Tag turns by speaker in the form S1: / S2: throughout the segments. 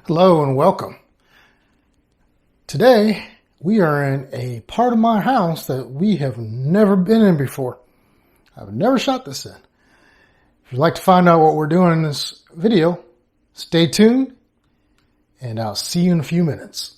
S1: Hello and welcome. Today we are in a part of my house that we have never been in before. I've never shot this in. If you'd like to find out what we're doing in this video, stay tuned and I'll see you in a few minutes.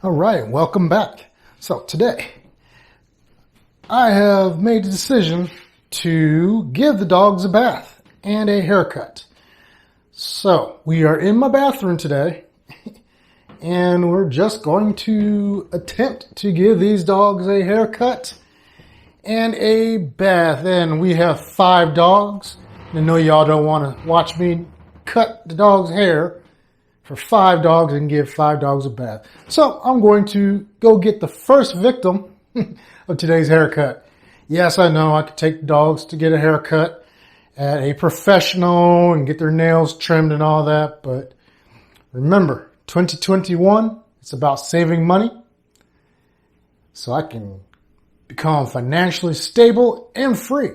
S1: All right, welcome back. So today, I have made the decision to give the dogs a bath and a haircut. So we are in my bathroom today, and we're just going to attempt to give these dogs a haircut and a bath. And we have 5 dogs. I know y'all don't want to watch me cut the dog's hair for 5 dogs and give 5 dogs a bath. So I'm going to go get the first victim of today's haircut. Yes, I know I could take dogs to get a haircut at a professional and get their nails trimmed and all that. But remember, 2021, it's about saving money so I can become financially stable and free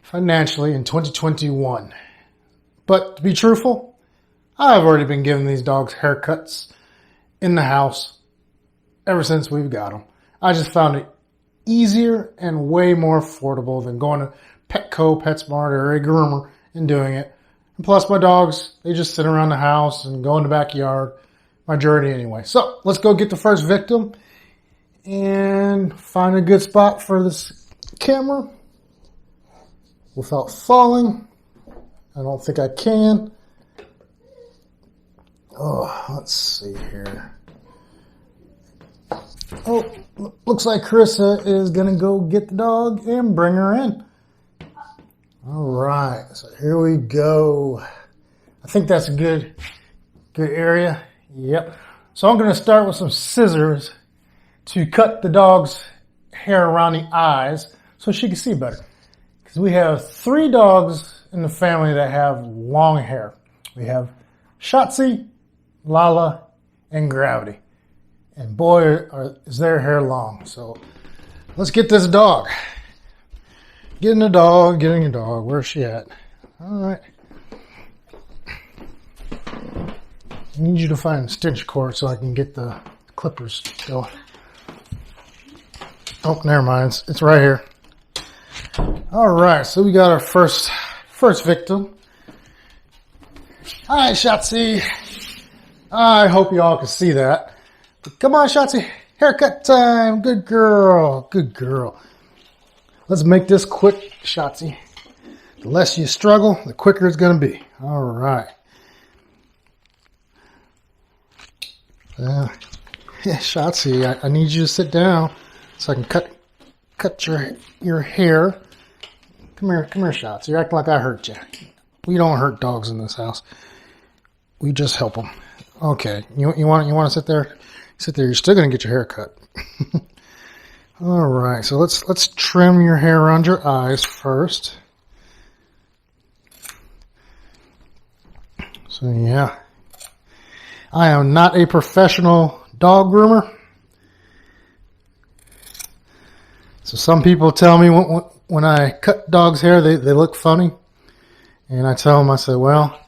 S1: financially in 2021. But to be truthful, I've already been giving these dogs haircuts in the house ever since we've got them. I just found it easier and way more affordable than going to Petco, PetSmart, or a groomer and doing it. And plus my dogs, they just sit around the house and go in the backyard. Majority anyway. So let's go get the first victim and find a good spot for this camera without falling. I don't think I can. Oh, let's see here. Oh, looks like Carissa is going to go get the dog and bring her in. All right, so here we go. I think that's a good area. Yep. So I'm going to start with some scissors to cut the dog's hair around the eyes so she can see better. Because we have 3 dogs in the family that have long hair. We have Shotzi, Lala, and Gravity. And boy, is their hair long. So let's get this dog. Getting a dog. Where's she at? All right. I need you to find the stitch cord so I can get the clippers going. Oh, never mind. It's right here. All right. So we got our first victim. Hi, Shotzi. I hope you all can see that. But come on, Shotzi. Haircut time. Good girl. Good girl. Let's make this quick, Shotzi. The less you struggle, the quicker it's going to be. All right. Shotzi, I need you to sit down so I can cut your hair. Come here, Shotzi. You're acting like I hurt you. We don't hurt dogs in this house. We just help them. Okay, you want to sit there? Sit there. You're still gonna get your hair cut. All right, so let's trim your hair around your eyes first. So yeah, I am not a professional dog groomer. So some people tell me when I cut dogs' hair, they look funny, and I tell them, I say, well.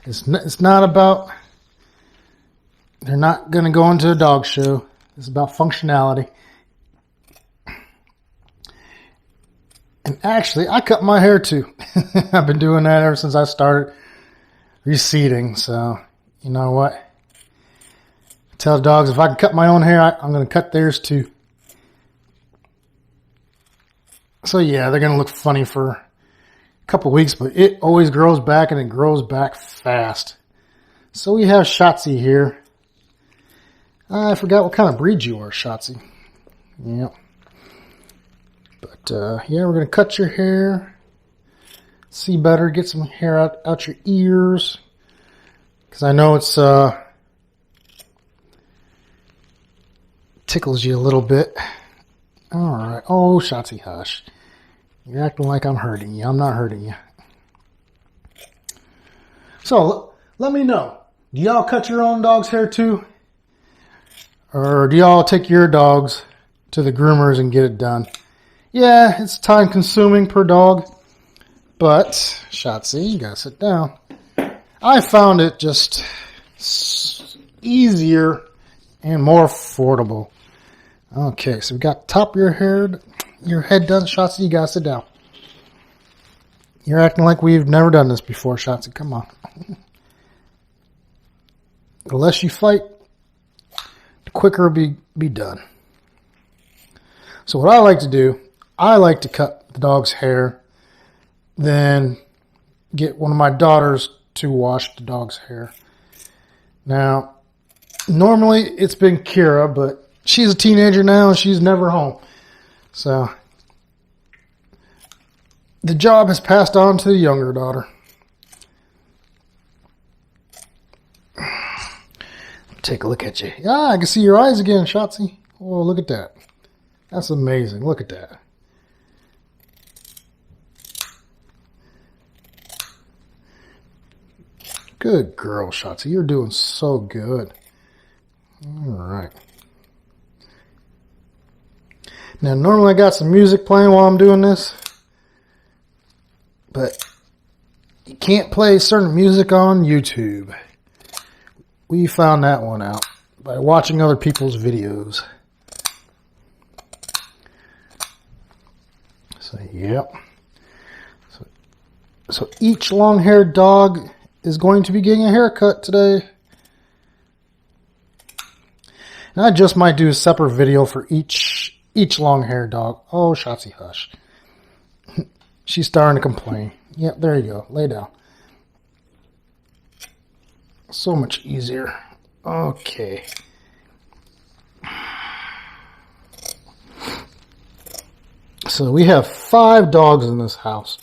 S1: It's not about, they're not going to go into a dog show. It's about functionality. And actually, I cut my hair too. I've been doing that ever since I started receding. So, you know what? I tell the dogs if I can cut my own hair, I'm going to cut theirs too. So yeah, they're going to look funny for couple weeks, but it always grows back, and it grows back fast. So we have Shotzi here. I forgot what kind of breed you are, Shotzi. Yep. But yeah, we're gonna cut your hair, see better, get some hair out your ears, because I know it's tickles you a little bit. All right. Oh, Shotzi, hush. You're acting like I'm hurting you. I'm not hurting you. So let me know. Do y'all cut your own dog's hair too? Or do y'all take your dogs to the groomers and get it done? Yeah, it's time consuming per dog. But, Shotzi, you gotta sit down. I found it just easier and more affordable. Okay, so we got top of your head done. Shotzi, you gotta sit down. You're acting like we've never done this before, Shotzi. Come on. The less you fight, the quicker it'll be done. So what I like to do, I like to cut the dog's hair, then get one of my daughters to wash the dog's hair. Now, normally it's been Kira, but she's a teenager now and she's never home. So the job has passed on to the younger daughter. Take a look at you. Yeah, I can see your eyes again, Shotzi. Oh, look at that. That's amazing. Look at that. Good girl, Shotzi. You're doing so good. All right. Now, normally I got some music playing while I'm doing this, but you can't play certain music on YouTube. We found that one out by watching other people's videos. So, yep. So each long-haired dog is going to be getting a haircut today. And I just might do a separate video for each long-haired dog. Oh, Shotzi, hush. She's starting to complain. Yep, there you go. Lay down. So much easier. Okay. So we have 5 dogs in this house.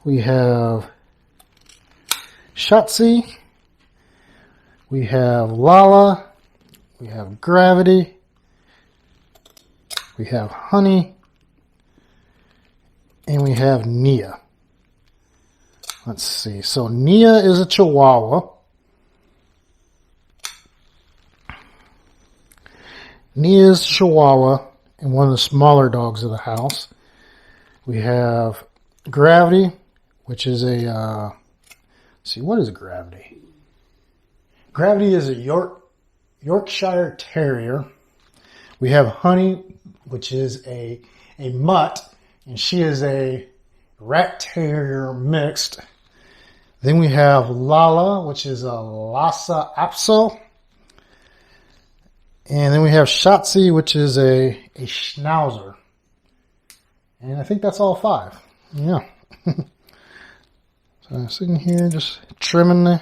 S1: We have Shotzi. We have Lala. We have Gravity. We have Honey. And we have Nia. Let's see. So Nia is a Chihuahua. Nia is a Chihuahua and one of the smaller dogs of the house. We have Gravity, which is a, let's see, what is Gravity? Gravity is a Yorkshire Terrier. We have Honey, which is a mutt, and she is a Rat Terrier mixed. Then we have Lala, which is a Lhasa Apso. And then we have Shotzi, which is a Schnauzer. And I think that's all 5. Yeah. So I'm sitting here just trimming the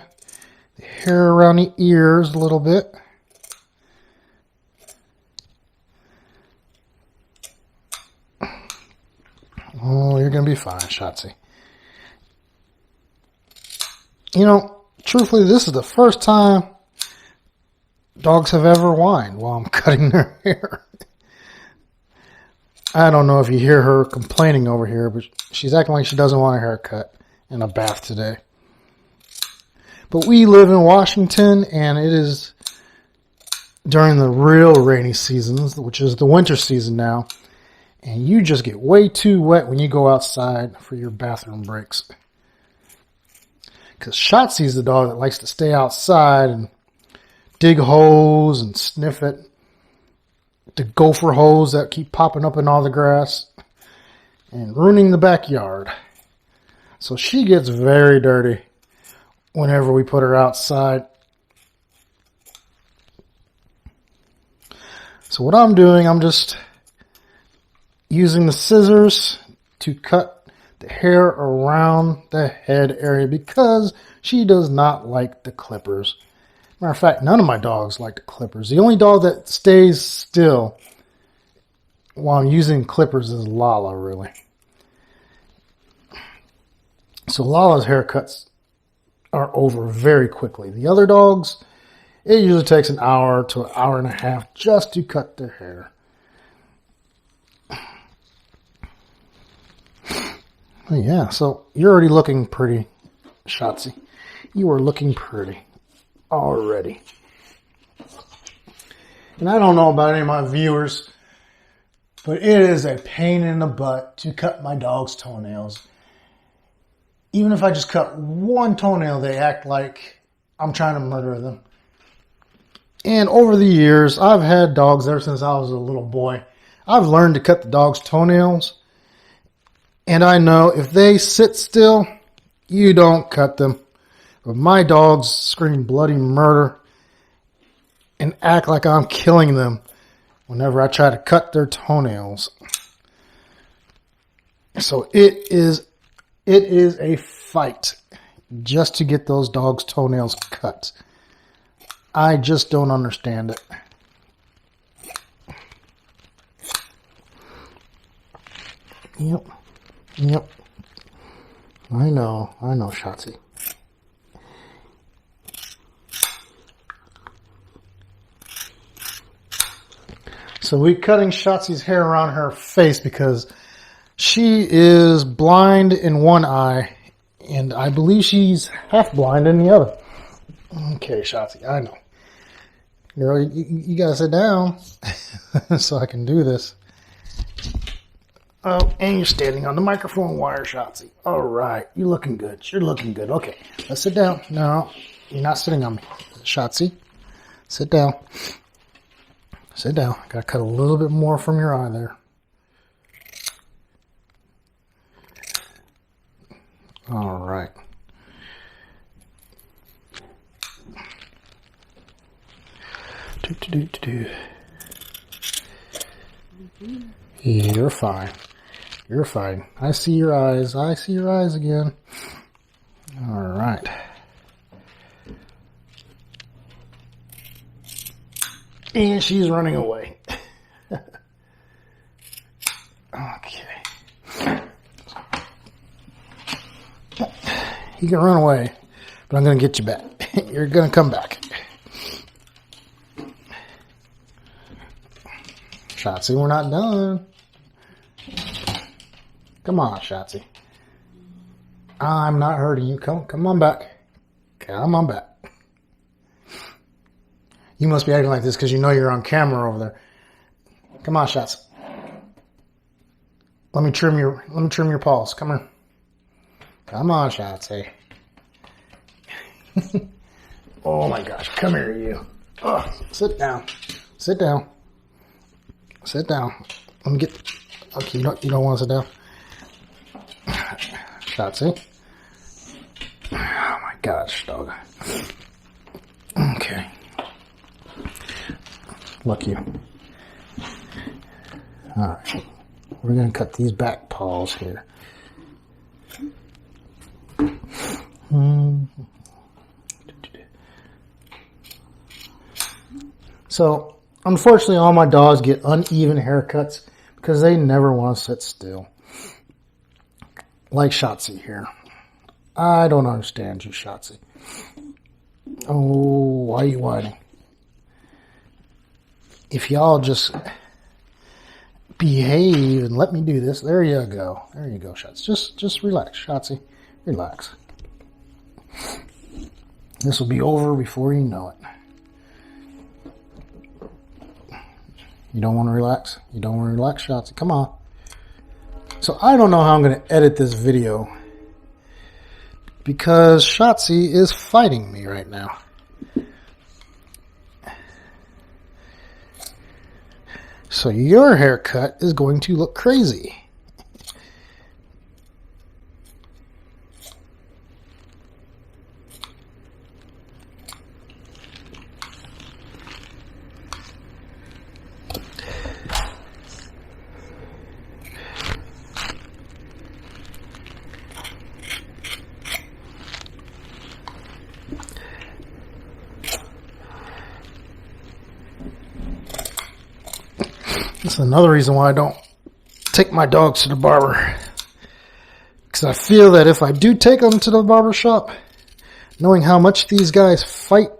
S1: hair around the ears a little bit. Oh, you're going to be fine, Shotzi. You know, truthfully, this is the first time dogs have ever whined while I'm cutting their hair. I don't know if you hear her complaining over here, but she's acting like she doesn't want a haircut and a bath today. But we live in Washington, and it is during the real rainy seasons, which is the winter season now. And you just get way too wet when you go outside for your bathroom breaks. Because Shotzi's the dog that likes to stay outside and dig holes and sniff at the gopher holes that keep popping up in all the grass and ruining the backyard. So she gets very dirty whenever we put her outside. So what I'm doing, I'm just using the scissors to cut the hair around the head area because she does not like the clippers. Matter of fact, none of my dogs like the clippers. The only dog that stays still while I'm using clippers is Lala, really. So Lala's haircuts are over very quickly. The other dogs, it usually takes an hour to an hour and a half just to cut their hair. Yeah, so you're already looking pretty, Shotzi, you are looking pretty already. And I don't know about any of my viewers, but it is a pain in the butt to cut my dog's toenails. Even if I just cut one toenail, they act like I'm trying to murder them. And over the years, I've had dogs ever since I was a little boy. I've learned to cut the dog's toenails. And I know if they sit still, you don't cut them. But my dogs scream bloody murder and act like I'm killing them whenever I try to cut their toenails. So it is a fight just to get those dogs' toenails cut. I just don't understand it. Yep. I know, Shotzi. So we're cutting Shotzi's hair around her face because she is blind in one eye, and I believe she's half blind in the other. Okay, Shotzi, I know. Girl, you gotta sit down so I can do this. Oh, and you're standing on the microphone wire, Shotzi. All right, you're looking good. You're looking good. Okay, let's sit down. No, you're not sitting on me. Shotzi, sit down. Sit down. Gotta cut a little bit more from your eye there. All right. You're fine. You're fine. I see your eyes. I see your eyes again. All right. And she's running away. Okay. You can run away, but I'm going to get you back. You're going to come back. Shotzi, we're not done. Come on, Shotzi. I'm not hurting you. Come on back. Come on back. You must be acting like this because you know you're on camera over there. Come on, Shotzi. Let me trim your paws. Come on. Come on, Shotzi. Oh my gosh. Come here, you. Oh, sit down. Sit down. Sit down. Let me get. Okay, you don't want to sit down. Shotzi. Oh my gosh, dog. Okay. Look you. All right. We're gonna cut these back paws here. So, unfortunately, all my dogs get uneven haircuts because they never want to sit still. Like Shotzi here. I don't understand you, Shotzi. Oh, why are you whining? If y'all just behave and let me do this, there you go. There you go, Shotzi. Just relax, Shotzi. Relax. This will be over before you know it. You don't want to relax? You don't want to relax, Shotzi? Come on. So I don't know how I'm going to edit this video because Shotzi is fighting me right now. So your haircut is going to look crazy. That's another reason why I don't take my dogs to the barber. Because I feel that if I do take them to the barber shop, knowing how much these guys fight,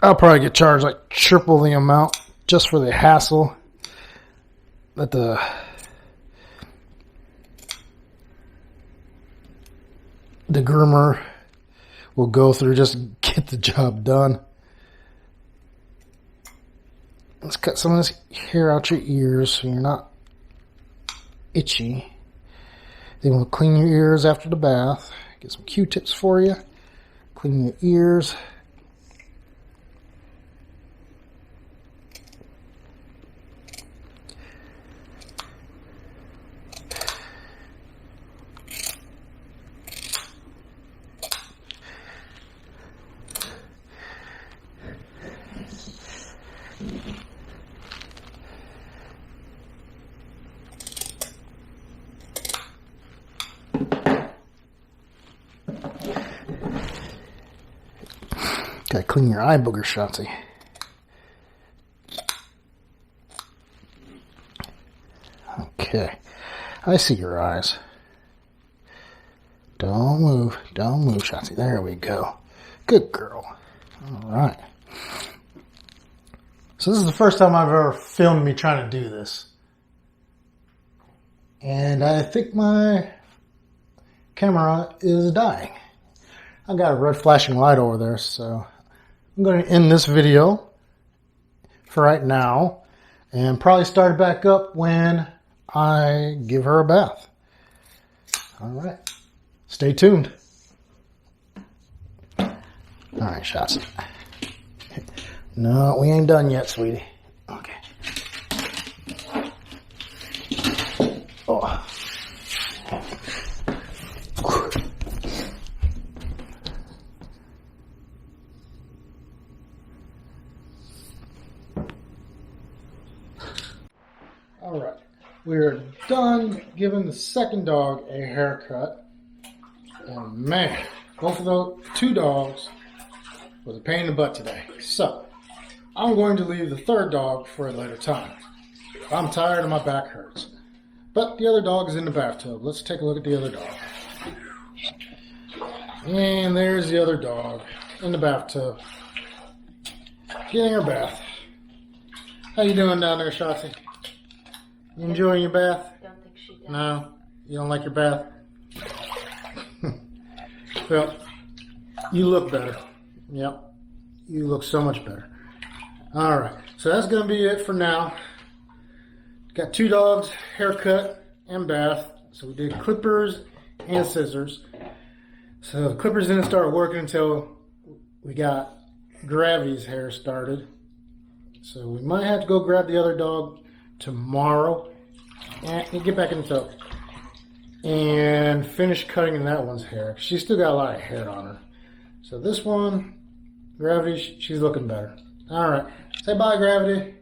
S1: I'll probably get charged like triple the amount just for the hassle that the groomer will go through just to get the job done. Let's cut some of this hair out your ears so you're not itchy. Then we'll clean your ears after the bath. Get some Q-tips for you. Clean your ears. Gotta clean your eye booger, Shotzi. Okay. I see your eyes. Don't move, Shotzi. There we go. Good girl. Alright. So this is the first time I've ever filmed me trying to do this. And I think my camera is dying. I got a red flashing light over there, so I'm going to end this video for right now and probably start it back up when I give her a bath. All right. Stay tuned. All right, shots. No, we ain't done yet, sweetie. Okay. Oh. All right, we're done giving the second dog a haircut. And man, both of those two dogs was a pain in the butt today. So I'm going to leave the third dog for a later time. I'm tired and my back hurts. But the other dog is in the bathtub. Let's take a look at the other dog. And there's the other dog in the bathtub, getting her bath. How you doing down there, Shotzi? You enjoying your bath?
S2: Don't think she does.
S1: No? You don't like your bath? Well, you look better. Yep. You look so much better. Alright, so that's going to be it for now. Got two dogs, haircut, and bath. So we did clippers and scissors. So the clippers didn't start working until we got Gravity's hair started. So we might have to go grab the other dog tomorrow and get back in the tub and finish cutting that one's hair. She's still got a lot of hair on her. So this one, Gravity, she's looking better. All right, say bye, Gravity.